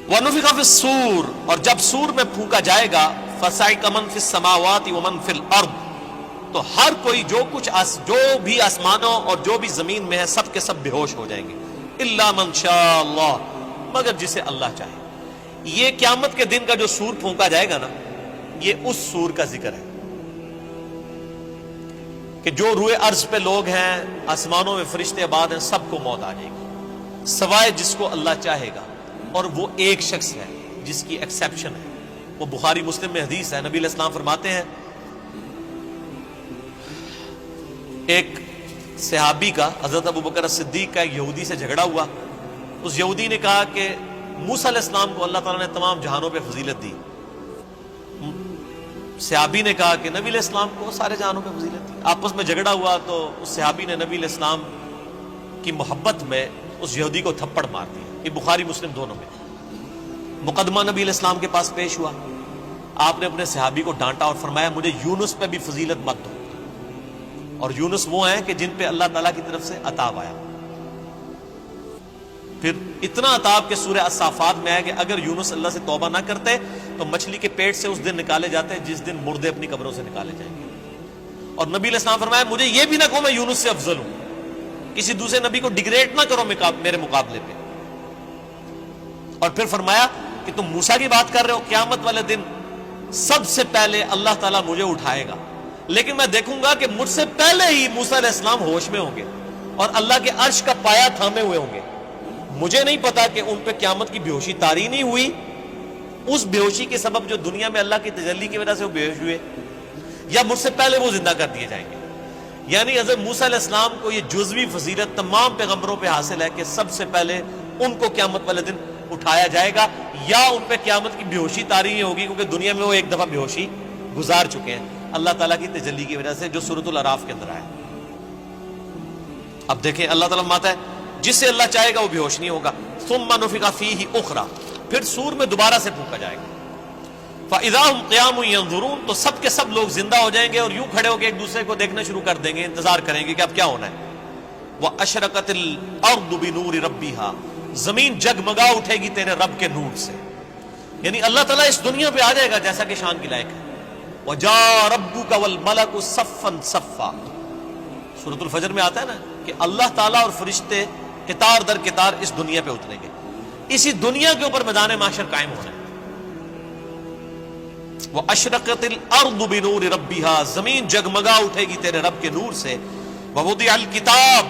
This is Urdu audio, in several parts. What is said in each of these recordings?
وَنُفِخَ فِي الصُّورِ، اور جب سور میں پھونکا جائے گا، فَصَعِقَ مَن فِي السَّمَاوَاتِ وَمَن فِي الْأَرْضِ، تو ہر کوئی جو بھی آسمانوں اور جو بھی زمین میں ہے سب کے سب بے ہوش ہو جائیں گے، اِلَّا مَن شَاءَ اللَّهُ، مگر جسے اللہ چاہے۔ یہ قیامت کے دن کا جو سور پھونکا جائے گا نا، یہ اس سور کا ذکر ہے کہ جو روئے ارض پہ لوگ ہیں، آسمانوں میں فرشتے آباد ہیں، سب کو موت آ جائے گی سوائے جس کو اللہ چاہے گا، اور وہ ایک شخص ہے جس کی ایکسیپشن ہے، وہ بخاری مسلم میں حدیث ہے۔ نبی علیہ السلام فرماتے ہیں ایک صحابی کا، حضرت ابوبکر صدیق کا، ایک یہودی سے جھگڑا ہوا۔ اس یہودی نے کہا کہ موسیٰ علیہ السلام کو اللہ تعالیٰ نے تمام جہانوں پہ فضیلت دی۔ صحابی نے کہا کہ نبی علیہ السلام کو سارے جہانوں پہ فضیلت دی۔ آپس میں جھگڑا ہوا تو اس صحابی نے نبی علیہ السلام کی محبت میں اس یہودی کو تھپڑ مار دیا۔ یہ بخاری مسلم دونوں میں۔ مقدمہ نبی علیہ السلام کے پاس پیش ہوا، آپ نے اپنے صحابی کو ڈانٹا اور فرمایا مجھے یونس پہ بھی فضیلت مت دو، اور یونس وہ ہیں کہ جن پہ اللہ تعالیٰ کی طرف سے عطاب آیا۔ پھر اتنا عطاب کہ سورہ الصافات میں ہے کہ اگر یونس اللہ سے توبہ نہ کرتے تو مچھلی کے پیٹ سے اس دن نکالے جاتے جس دن مردے اپنی قبروں سے نکالے جائیں گے۔ اور نبی علیہ السلام فرمایا مجھے یہ بھی نہ کہو میں یونس سے افضل ہوں، کسی دوسرے نبی کو ڈیگریڈ نہ کرو میرے مقابلے پہ۔ اور پھر فرمایا کہ تم موسیٰ کی بات کر رہے ہو، قیامت والے دن سب سے پہلے اللہ تعالیٰ مجھے اٹھائے گا، لیکن میں دیکھوں گا کہ مجھ سے پہلے ہی موسیٰ علیہ السلام ہوش میں ہوں گے اور اللہ کے عرش کا پایا تھامے ہوئے ہوں گے۔ مجھے نہیں پتا کہ ان پہ قیامت کی بے ہوشی طاری نہیں ہوئی، اس بے ہوشی کے سبب جو دنیا میں اللہ کی تجلی کی وجہ سے وہ بے ہوش ہوئے، یا مجھ سے پہلے وہ زندہ کر دیے جائیں گے۔ یعنی حضرت موسیٰ علیہ السلام کو یہ جزوی فضیلت تمام پیغمبروں پہ حاصل ہے کہ سب سے پہلے ان کو قیامت والے دن اٹھایا جائے گا، یا ان پہ قیامت کی بے ہوشی طاری نہیں ہوگی، کیونکہ دنیا میں وہ ایک دفعہ بے ہوشی گزار چکے ہیں اللہ تعالیٰ کی تجلی کی وجہ سے، جو سورۃ الاعراف کے اندر آیا۔ اب دیکھیں اللہ تعالیٰ فرماتا ہے جس سے اللہ چاہے گا وہ بے ہوش نہیں ہوگا۔ ثم نفخ فیہ اخری، پھر سور میں دوبارہ سے پھونکا جائے گا۔ فاذا هم قیام ینظرون، تو سب کے سب لوگ زندہ ہو جائیں گے اور یوں کھڑے ہو کے ایک دوسرے کو دیکھنا شروع کر دیں گے، انتظار کریں گے کہ اب کیا ہونا ہے۔ واشرقت الارض بنور ربها، زمین جگمگا اٹھے گی تیرے رب کے نور سے، یعنی اللہ تعالیٰ اس دنیا پہ آ جائے گا جیسا کہ شان کی لائق ہے۔ وجاء ربک والملک صفا صفا، سورۃ الفجر میں آتا ہے نا کہ اللہ تعالیٰ اور فرشتے قطار در قطار اس دنیا پہ اتریں گے، اسی دنیا کے اوپر میدان محشر قائم ہونا ہے۔ واشرقت الارض بنور ربها، زمین جگمگا اٹھے گی تیرے رب کے نور سے۔ ووضع الکتاب،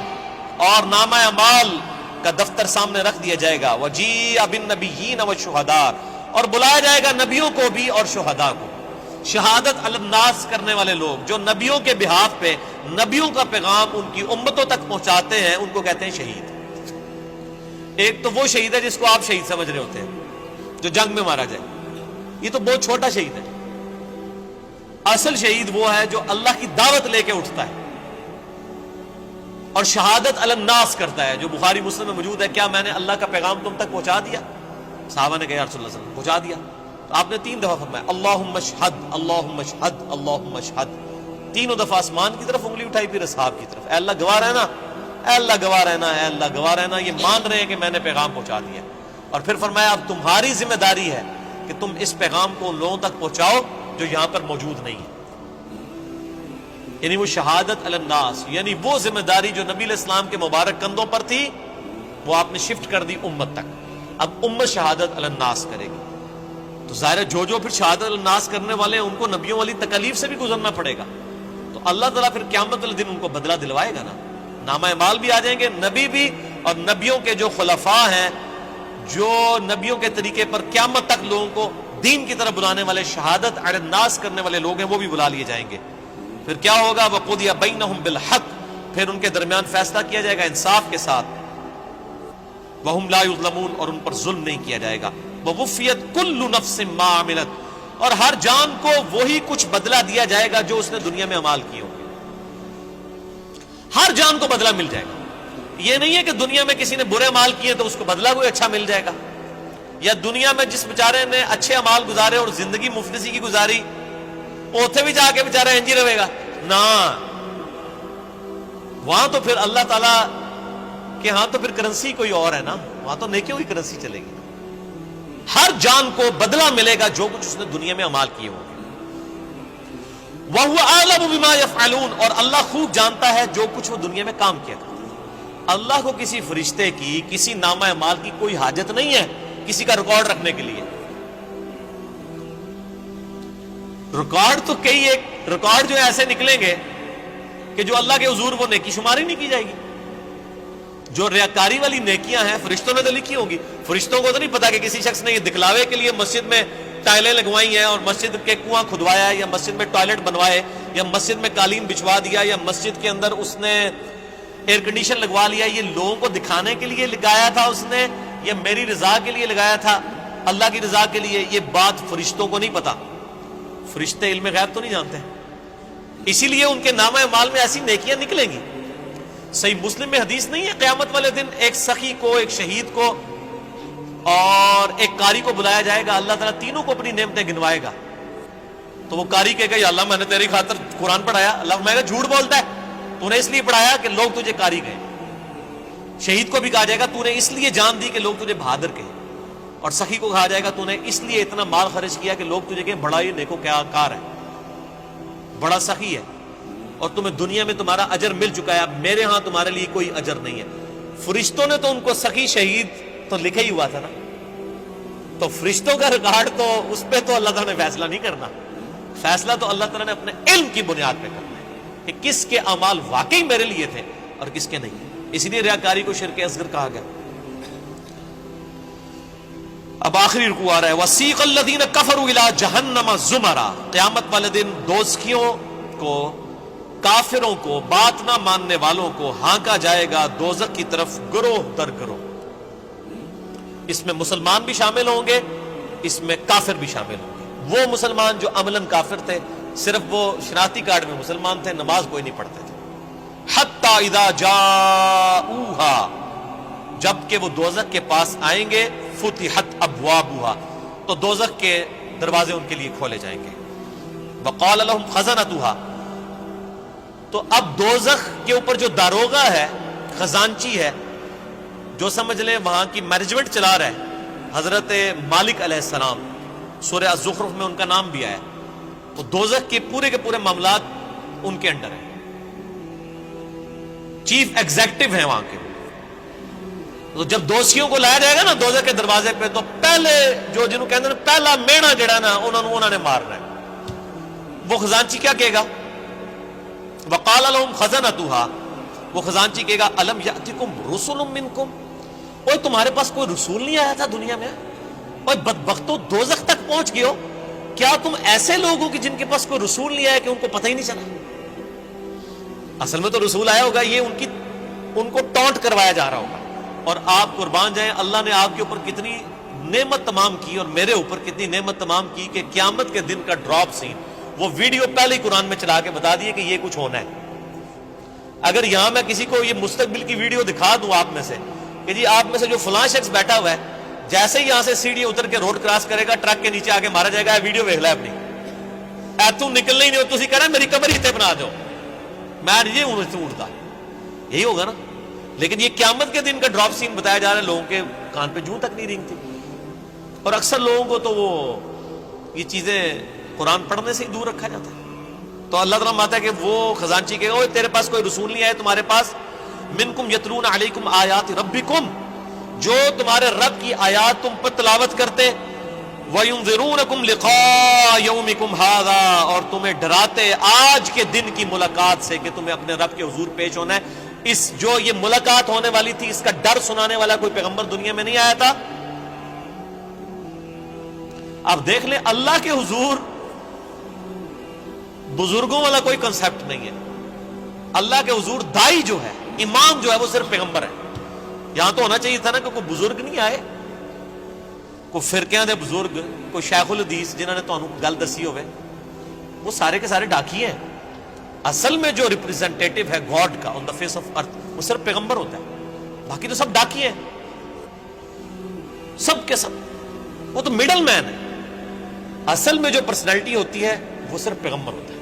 اور نامہ اعمال کا دفتر سامنے رکھ دیا جائے گا۔ وجیء بالنبیین والشہداء، اور بلایا جائے گا نبیوں کو بھی اور شہداء کو۔ شہادت علی الناس کرنے والے لوگ جو نبیوں کے بہاف پہ نبیوں کا پیغام ان کی امتوں تک پہنچاتے ہیں، ان کو کہتے ہیں شہید۔ ایک تو وہ شہید ہے جس کو آپ شہید سمجھ رہے ہوتے ہیں، جو جنگ میں مارا جائے، یہ تو بہت چھوٹا شہید ہے۔ اصل شہید وہ ہے جو اللہ کی دعوت لے کے اٹھتا ہے اور شہادت علی الناس کرتا ہے، جو بخاری مسلم میں موجود ہے۔ کیا میں نے اللہ کا پیغام تم تک پہنچا دیا؟ صحابہ نے کہا یا رسول اللہ صلی اللہ علیہ وسلم پہنچا دیا۔ تو آپ نے 3 دفعہ فرمایا اللہم اشہد اللہم اشہد اللہم اشہد، تینوں دفعہ آسمان کی طرف انگلی اٹھائی، پھر اصحاب کی طرف، اے اللہ گواہ رہنا، اے اللہ گواہ رہنا، اے اللہ گواہ رہنا، یہ مان رہے ہیں کہ میں نے پیغام پہنچا دیا۔ اور پھر فرمایا اب تمہاری ذمہ داری ہے کہ تم اس پیغام کو ان لوگوں تک پہنچاؤ جو یہاں پر موجود نہیں ہے، یعنی وہ شہادت علی الناس، یعنی وہ ذمہ داری جو نبی علیہ السلام کے مبارک کندھوں پر تھی وہ آپ نے شفٹ کر دی امت تک۔ اب امت شہادت علی الناس کرے گی، تو ظاہر ہے جو پھر شہادت علی الناس کرنے والے ہیں ان کو نبیوں والی تکالیف سے بھی گزرنا پڑے گا، تو اللہ تعالیٰ پھر قیامت والے دن ان کو بدلہ دلوائے گا نا۔ نامہ اعمال بھی آ جائیں گے، نبی بھی، اور نبیوں کے جو خلفاء ہیں، جو نبیوں کے طریقے پر قیامت تک لوگوں کو دین کی طرف بلانے والے، شہادت علی الناس کرنے والے لوگ ہیں، وہ بھی بلا لیے جائیں گے۔ پھر کیا ہوگا؟ وَقُضِيَ بَيْنَهُمْ بِالْحَقِّ، پھر ان کے درمیان فیصلہ کیا جائے گا انصاف کے ساتھ۔ وَهُمْ لَا يُظْلَمُونَ، اور ان پر ظلم نہیں کیا جائے گا۔ وَوُفِّيَتْ كُلُّ نَفْسٍ مَّا عَمِلَتْ، اور ہر جان کو وہی کچھ بدلہ دیا جائے گا جو اس نے دنیا میں اعمال کیے ہوں گے، ہر جان کو بدلہ مل جائے گا۔ یہ نہیں ہے کہ دنیا میں کسی نے برے اعمال کیے تو اس کو بدلہ کوئی اچھا مل جائے گا، یا دنیا میں جس بیچارے نے اچھے اعمال گزارے اور زندگی مفلسی کی گزاری، اوتھے بھی جا کے بیچارہ انجی رہے گا نا، وہاں تو پھر اللہ تعالیٰ کہ ہاں تو پھر کرنسی کوئی اور ہے نا، وہاں تو نیکیوں کی کرنسی چلے گی۔ ہر جان کو بدلہ ملے گا جو کچھ اس نے دنیا میں اعمال کیے ہوں گے. وَهُوَ أَعْلَمُ بِمَا يَفْعَلُونَ, اور اللہ خوب جانتا ہے جو کچھ وہ دنیا میں کام کیا کرتا ہے. اللہ کو کسی فرشتے کی, کسی نامہ اعمال کی کوئی حاجت نہیں ہے کسی کا ریکارڈ رکھنے کے لیے. ریکارڈ تو کئی ایک ریکارڈ جو ایسے نکلیں گے کہ جو اللہ کے حضور وہ نیکی شماری نہیں کی جائے گی. جو ریاکاری والی نیکیاں ہیں فرشتوں نے تو لکھی ہوں گی. فرشتوں کو تو نہیں پتا کہ کسی شخص نے یہ دکھلاوے کے لیے مسجد میں ٹائلیں لگوائی ہیں اور مسجد کے کنواں کھدوایا ہے, یا مسجد میں ٹوائلٹ بنوائے, یا مسجد میں قالین بچھوا دیا, یا مسجد کے اندر اس نے ایئر کنڈیشن لگوا لیا. یہ لوگوں کو دکھانے کے لیے لگایا تھا اس نے, یا میری رضا کے لیے لگایا تھا, اللہ کی رضا کے لیے؟ یہ بات فرشتوں کو نہیں پتا. فرشتے علم غیب تو نہیں جانتے, اسی لیے ان کے نامہ اعمال میں ایسی نیکیاں نکلیں گی. صحیح مسلم میں حدیث نہیں ہے قیامت والے دن ایک سخی کو, ایک شہید کو اور ایک قاری کو بلایا جائے گا, اللہ تعالیٰ تینوں کو اپنی نعمتیں گنوائے گا. تو وہ قاری کہے گا یا اللہ میں نے تیری خاطر قرآن پڑھایا. اللہ میں جھوٹ بولتا ہے, تو نے اس لیے پڑھایا کہ لوگ تجھے قاری کہیں. شہید کو بھی کہا جائے گا تو نے اس لیے جان دی کہ لوگ تجھے بہادر کہیں. اور سخی کو کہا جائے گا تو نے اس لیے اتنا مال خرچ کیا کہ لوگ تجھے کہیں بڑا ہی نیکو کیا کار ہے, بڑا سخی ہے, اور تمہیں دنیا میں تمہارا اجر مل چکا ہے, اب میرے ہاں تمہارے لیے کوئی اجر نہیں ہے. فرشتوں نے تو ان کو سخی شہید تو لکھا ہی ہوا تھا نا, تو فرشتوں کا ریکارڈ تو اس پہ تو اللہ تعالیٰ نے فیصلہ نہیں کرنا. فیصلہ تو اللہ تعالیٰ نے اپنے علم کی بنیاد پہ کرنا ہے کہ کس کے اعمال واقعی میرے لیے تھے اور کس کے نہیں. اسی لیے ریاکاری کو شرک اصغر کہا گیا. اب آخری رکوع آ رہا ہے وَسِيقَ الَّذِينَ كَفَرُوا إِلَىٰ جَهَنَّمَ زُمَرًا, قیامت والے دن دوزخیوں کو, کافروں کو, بات نہ ماننے والوں کو ہانکا جائے گا دوزخ کی طرف گروہ در گروہ. اس میں مسلمان بھی شامل ہوں گے, اس میں کافر بھی شامل ہوں گے. وہ مسلمان جو عملاً کافر تھے, صرف وہ شناختی کارڈ میں مسلمان تھے, نماز کوئی نہیں پڑھتے تھے. حتی اذا جاؤہا, جب کہ وہ دوزخ کے پاس آئیں گے, فتحت ابوابہا, تو دوزخ کے دروازے ان کے لیے کھولے جائیں گے. وقال لهم خزنتہا, تو اب دوزخ کے اوپر جو داروغہ ہے, خزانچی ہے, جو سمجھ لیں وہاں کی مینجمنٹ چلا رہا ہے, حضرت مالک علیہ السلام, سورہ الزخرف میں ان کا نام بھی آیا. وہ دوزخ کے پورے معاملات ان کے انڈر ہیں, چیف ایگزیکٹو ہیں وہاں کے. تو جب دوزخیوں کو لایا جائے گا نا دوزخ کے دروازے پہ, تو پہلے جو جنہوں کہتے ہیں پہلا مینا جڑا نا انہوں نے مارنا ہے. وہ خزانچی کیا کہے گا؟ وقال لهم خزنتها, وہ خزانچی کہے گا الم یاتکم رسل منکم, اوے تمہارے پاس کوئی رسول نہیں آیا تھا دنیا میں؟ اوے بدبختو دوزخ تک پہنچ گئے ہو, کیا تم ایسے لوگ ہو کہ جن کے پاس کوئی رسول نہیں آیا کہ ان کو پتہ ہی نہیں چلا؟ اصل میں تو رسول آیا ہوگا, یہ ان کو ٹونٹ کروایا جا رہا ہوگا. اور آپ قربان جائیں, اللہ نے آپ کے اوپر کتنی نعمت تمام کی اور میرے اوپر کتنی نعمت تمام کی کہ قیامت کے دن کا ڈراپ سین, وہ ویڈیو پہلے ہی قرآن میں چلا کے بتا دیے کہ یہ کچھ ہونا ہے. اگر یہاں میں کسی کو یہ مستقبل کی ویڈیو دکھا دوں آپ میں سے کہ جی آپ میں سے جو فلاں شخص بیٹھا ہوا ہے, جیسے ہی یہاں سے سیڑھی اتر کے روڈ کراس کرے گا ٹرک کے نیچے آگے مارا جائے گا, ویڈیو دیکھ لے اپنی, تم نکلنا ہی نہیں ہو, تھی کہہ رہے میری قبر ہی تے بنا دو, میں نہیں اڑتا, یہی ہوگا نا. لیکن یہ قیامت کے دن کا ڈراپ سین بتایا جا رہا ہے, لوگوں کے کان پہ جوں تک نہیں رینگتی. اور اکثر لوگوں کو تو وہ یہ چیزیں قرآن پڑھنے سے ہی دور رکھا جاتا ہے. تو اللہ تعالیٰ ماتا ہے کہ وہ خزانچی کے اوے تیرے پاس کوئی رسول نہیں آئے تمہارے پاس, منکم یتلون علیکم آیات ربکم, جو تمہارے رب کی آیات تم پر تلاوت کرتے, وینذرونکم لقاء یومکم ھذا, اور تمہیں ڈراتے آج کے دن کی ملاقات سے کہ تمہیں اپنے رب کے حضور پیش ہونا ہے. اس جو یہ ملاقات ہونے والی تھی اس کا ڈر سنانے والا کوئی پیغمبر دنیا میں نہیں آیا تھا. آپ دیکھ لیں اللہ کے حضور بزرگوں والا کوئی کنسپٹ نہیں ہے. اللہ کے حضور دائی جو ہے, امام جو ہے, وہ صرف پیغمبر ہے. یہاں تو ہونا چاہیے تھا نا کہ کوئی بزرگ نہیں آئے, کوئی فرقیاں دے بزرگ, کوئی شیخ الحدیث جنہوں نے تمہیں گل دسی ہوئے, وہ سارے کے سارے ڈاکی ہیں. اصل میں جو ریپریزنٹیٹو ہے گاڈ کا آن دا فیس آف ارتھ وہ صرف پیغمبر ہوتا ہے, باقی تو سب ڈاکی ہیں, سب کے سب. وہ تو مڈل مین ہے. اصل میں جو پرسنالٹی ہوتی ہے وہ صرف پیغمبر ہوتا ہے.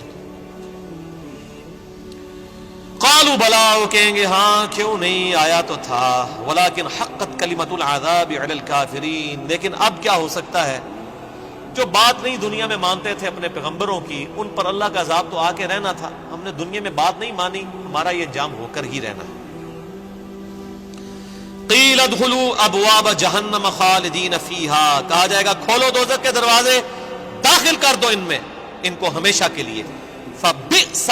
قالوا بلا، وہ کہیں گے ہاں کیوں نہیں، آیا تو تھا، ولکن حقت کلمۃ العذاب علی الکافرین، لیکن اب کیا ہو سکتا ہے، جو بات نہیں دنیا میں مانتے تھے اپنے پیغمبروں کی، ان پر اللہ کا عذاب تو آ کے رہنا تھا، ہم نے دنیا میں بات نہیں مانی، ہمارا یہ انجام ہو کر ہی رہنا ہے۔ قیل ادخلوا ابواب جہنم خالدین فیہا، کہا جائے گا کھولو دوزخ کے دروازے، داخل کر دو ان میں، ان کو ہمیشہ کے لیے۔ فبئس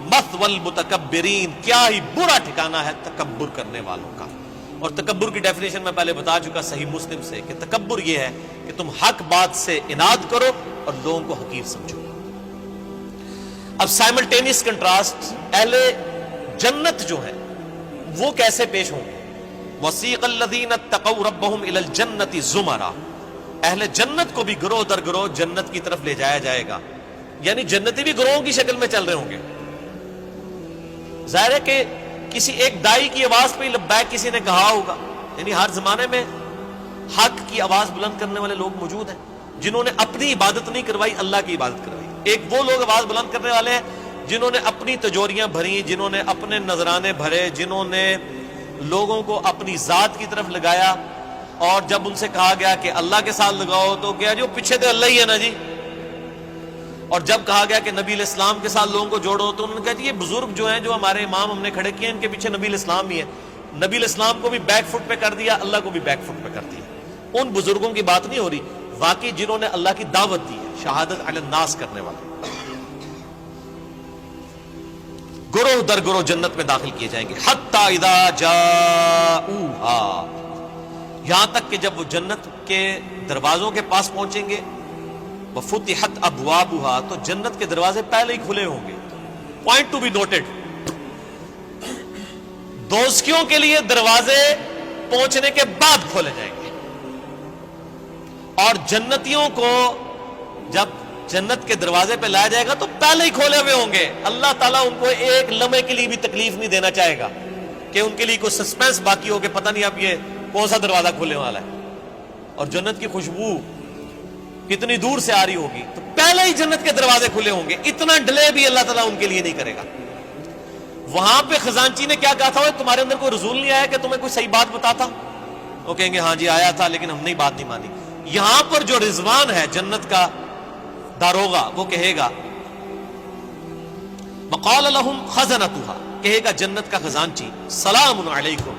مثوى المتکبرین، کیا ہی برا ٹھکانہ ہے تکبر کرنے والوں کا۔ اور تکبر کی ڈیفینیشن میں پہلے بتا چکا صحیح مسلم سے کہ تکبر یہ ہے کہ تم حق بات سے اناد کرو اور لوگوں کو حقیر سمجھو۔ اب سائملٹینیس کنٹراسٹ، اہل جنت جو ہیں وہ کیسے پیش ہوں گے؟ وسیق الذین اتقوا ربهم الی الجنۃ زمرا، اہل جنت کو بھی گروہ در گروہ جنت کی طرف لے جایا جائے گا، یعنی جنتی بھی گروہوں کی شکل میں چل رہے ہوں گے۔ ظاہر ہے کہ کسی ایک دائی کی آواز پہ لبیک کسی نے کہا ہوگا، یعنی ہر زمانے میں حق کی آواز بلند کرنے والے لوگ موجود ہیں جنہوں نے اپنی عبادت نہیں کروائی، اللہ کی عبادت کروائی۔ ایک وہ لوگ آواز بلند کرنے والے ہیں جنہوں نے اپنی تجوریاں بھری، جنہوں نے اپنے نذرانے بھرے، جنہوں نے لوگوں کو اپنی ذات کی طرف لگایا، اور جب ان سے کہا گیا کہ اللہ کے ساتھ لگاؤ تو کیا جو پیچھے تو اللہ ہی ہے نا جی، اور جب کہا گیا کہ نبی علیہ السلام کے ساتھ لوگوں کو جوڑو تو انہوں نے کہا جی یہ بزرگ جو ہیں جو ہمارے امام ہم نے کھڑے کیے ان کے پیچھے نبی علیہ السلام ہی ہے۔ نبی علیہ السلام کو بھی بیک فٹ پہ کر دیا، اللہ کو بھی بیک فٹ پہ کر دیا۔ ان بزرگوں کی بات نہیں ہو رہی، واقعی جنہوں نے اللہ کی دعوت دی ہے، شہادت علی الناس کرنے والے، گروہ در گروہ جنت میں داخل کیے جائیں گے۔ حتی اذا جاؤہا، یہاں تک کہ جب وہ جنت کے دروازوں کے پاس پہنچیں گے، وفتحت ابوابها، تو جنت کے دروازے پہلے ہی کھلے ہوں گے۔ پوائنٹ ٹو بی نوٹڈ، دوزخیوں کے لیے دروازے پہنچنے کے بعد کھولے جائیں گے، اور جنتیوں کو جب جنت کے دروازے پہ لایا جائے گا تو پہلے ہی کھولے ہوئے ہوں گے۔ اللہ تعالیٰ ان کو ایک لمحے کے لیے بھی تکلیف نہیں دینا چاہے گا کہ ان کے لیے کوئی سسپینس باقی ہو کہ پتہ نہیں اب یہ کون سا دروازہ کھلنے والا ہے، اور جنت کی خوشبو کتنی دور سے آ رہی ہوگی، تو پہلے ہی جنت کے دروازے کھلے ہوں گے، اتنا ڈیلے بھی اللہ تعالیٰ ان کے لیے نہیں کرے گا۔ وہاں پہ خزانچی نے کیا کہا تھا، تمہارے اندر کوئی رسول نہیں آیا کہ تمہیں کوئی صحیح بات بتاتا؟ وہ کہیں گے ہاں جی آیا تھا لیکن ہم نے بات نہیں مانی۔ یہاں پر جو رضوان ہے جنت کا داروغہ، وہ کہے گا وقال لهم خزنتها، کہے گا جنت کا خزانچی سلام علیکم،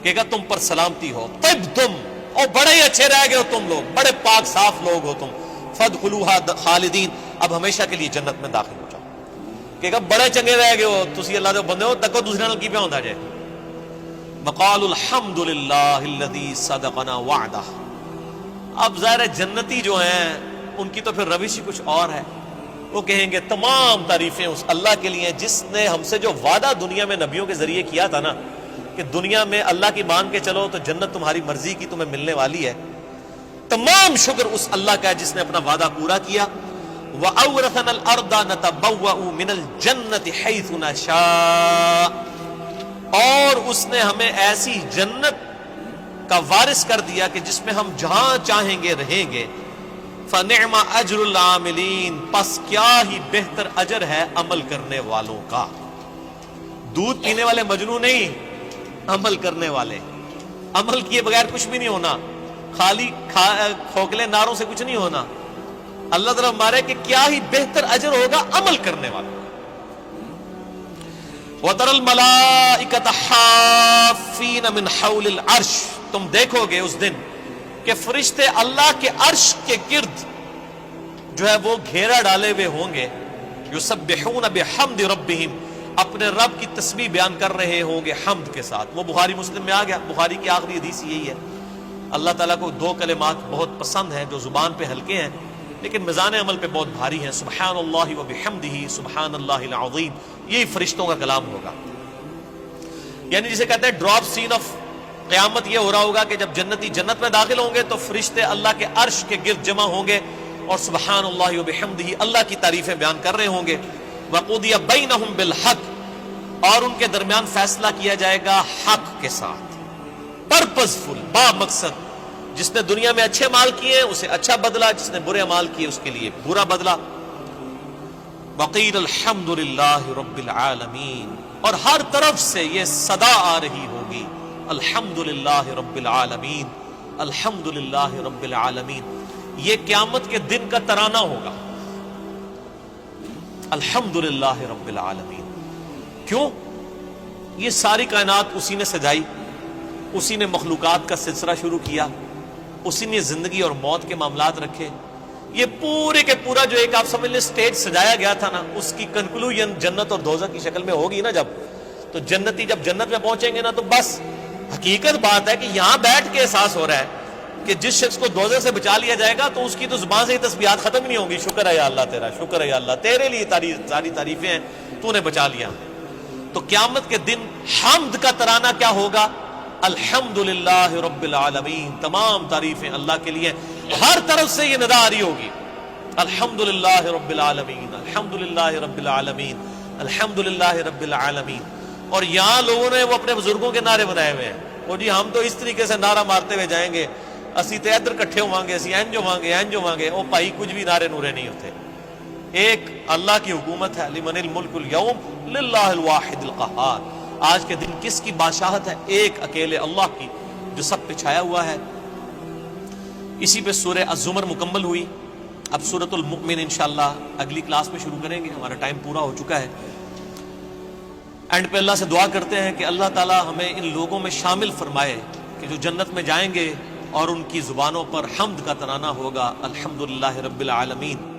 کہے گا تم پر سلامتی ہو، طبتم، اور بڑے ہی اچھے رہ گئے ہو تم لوگ، بڑے پاک صاف لوگ ہو تم، فادخلوها خالدین، اب ہمیشہ کے لیے جنت میں داخل ہو جاؤ۔ کہے گا بڑے چنگے رہ گئے ہو تسی، اللہ دے بندے ہو، تکو دوسرے نال کی پہ ہوندا جائے۔ وقالوا الحمد للہ الذی صدقنا وعدہ، اب ظاہر جنتی جو ہیں ان کی تو پھر روش ہی کچھ اور ہے، وہ کہیں گے تمام تعریفیں اس اللہ کے لیے جس نے ہم سے جو وعدہ دنیا میں نبیوں کے ذریعے کیا تھا نا کہ دنیا میں اللہ کی مان کے چلو تو جنت تمہاری مرضی کی تمہیں ملنے والی ہے، تمام شکر اس اللہ کا ہے جس نے اپنا وعدہ پورا کیا۔ وَأَوْرَثَنَا الْأَرْضَ نَتَبَوَّأُ مِنَ الْجَنَّةِ حَيْثُ نَشَاءُ، اور اس نے ہمیں ایسی جنت کا وارث کر دیا کہ جس میں ہم جہاں چاہیں گے رہیں گے۔ فَنِعْمَ أَجْرُ الْعَامِلِينَ، پس کیا ہی بہتر اجر ہے عمل کرنے والوں کا۔ دودھ پینے والے مجنو نہیں، عمل کرنے والے، عمل کیے بغیر کچھ بھی نہیں ہونا، خالی کھوکھلے نعروں سے کچھ نہیں ہونا۔ اللہ تعالیٰ مارے کہ کیا ہی بہتر اجر ہوگا عمل کرنے والوں۔ وَتَرَى الْمَلَائِكَةَ حَافِّينَ مِنْ حَوْلِ الْعَرْشِ، تم دیکھو گے اس دن کہ فرشتے اللہ کے عرش کے گرد جو ہے وہ گھیرا ڈالے ہوئے ہوں گے، یسبحون بحمد ربہم، اپنے رب کی تسبیح بیان کر رہے ہوں گے حمد کے ساتھ۔ وہ بخاری مسلم میں آ گیا، بخاری کی آخری حدیث یہی ہے۔ اللہ تعالیٰ کو دو کلمات بہت پسند ہیں جو زبان پہ ہلکے ہیں لیکن میزان عمل پہ بہت بھاری ہیں، سبحان اللہ و بحمدہ سبحان اللہ العظیم، یہی فرشتوں کا کلام ہوگا۔ یعنی جسے کہتے ہیں ڈراپ سین آف قیامت، یہ ہو رہا ہوگا کہ جب جنتی جنت میں داخل ہوں گے تو فرشتے اللہ کے عرش کے گرد جمع ہوں گے اور سبحان اللہ و بحمدہ اللہ کی تعریفیں بیان کر رہے ہوں گے۔ وقضی بینہم بالحق، اور ان کے درمیان فیصلہ کیا جائے گا حق کے ساتھ، پرپز فل، با مقصد۔ جس نے دنیا میں اچھے مال کیے اسے اچھا بدلہ، جس نے برے مال کیے اس کے لیے برا بدلہ۔ وقیل الحمد للہ رب العالمین، اور ہر طرف سے یہ صدا آ رہی ہوگی، الحمد للہ رب العالمین، الحمد للہ رب العالمین۔ یہ قیامت کے دن کا ترانہ ہوگا، الحمد للہ رب العالمین۔ کیوں؟ یہ ساری کائنات اسی نے سجائی، اسی نے مخلوقات کا سلسلہ شروع کیا، اسی نے زندگی اور موت کے معاملات رکھے۔ یہ پورے کے پورا جو ایک آپ سمجھ لیں سٹیج سجایا گیا تھا نا، اس کی کنکلوژن جنت اور دوزخ کی شکل میں ہوگی نا۔ جب تو جنتی جب جنت میں پہنچیں گے نا، تو بس حقیقت بات ہے کہ یہاں بیٹھ کے احساس ہو رہا ہے کہ جس شخص کو دوزخ سے بچا لیا جائے گا تو اس کی تو زبان سے ہی تسبیحات ختم نہیں ہوں گی۔ شکر ہے یا اللہ تیرا، شکر ہے یا اللہ، تیرے لیے ساری تعریفیں ہیں، تو نے بچا لیا۔ تو قیامت کے دن حمد کا ترانہ کیا ہوگا؟ الحمد للہ رب العالمین، تمام تعریفیں اللہ کے لیے۔ ہر طرف سے یہ ندا آ رہی ہوگی، الحمد للہ رب العالمین، الحمد للہ رب العالمین، الحمد للہ رب العالمین۔ اور یہاں لوگوں نے وہ اپنے بزرگوں کے نعرے بنائے ہوئے ہیں، وہ جی ہم تو اس طریقے سے نعرہ مارتے ہوئے جائیں گے، اسی تے ادھر کٹھے ہوواں گے، اسی اینج ہوواں گے۔ او بھائی کچھ بھی نعرے نورے نہیں ہوتے۔ ایک اللہ کی حکومت ہے، لمن الملک اليوم للہ الواحد القہار۔ آج کے دن کس کی بادشاہت ہے؟ ایک اکیلے اللہ کی، جو سب پہ چھایا ہوا ہے۔ اسی پہ سورہ الزمر مکمل ہوئی۔ اب سورۃ المؤمن انشاءاللہ اگلی کلاس میں شروع کریں گے، ہمارا ٹائم پورا ہو چکا ہے۔ اینڈ پہ اللہ سے دعا کرتے ہیں کہ اللہ تعالی ہمیں ان لوگوں میں شامل فرمائے کہ جو جنت میں جائیں گے اور ان کی زبانوں پر حمد کا ترانہ ہوگا، الحمدللہ رب العالمین۔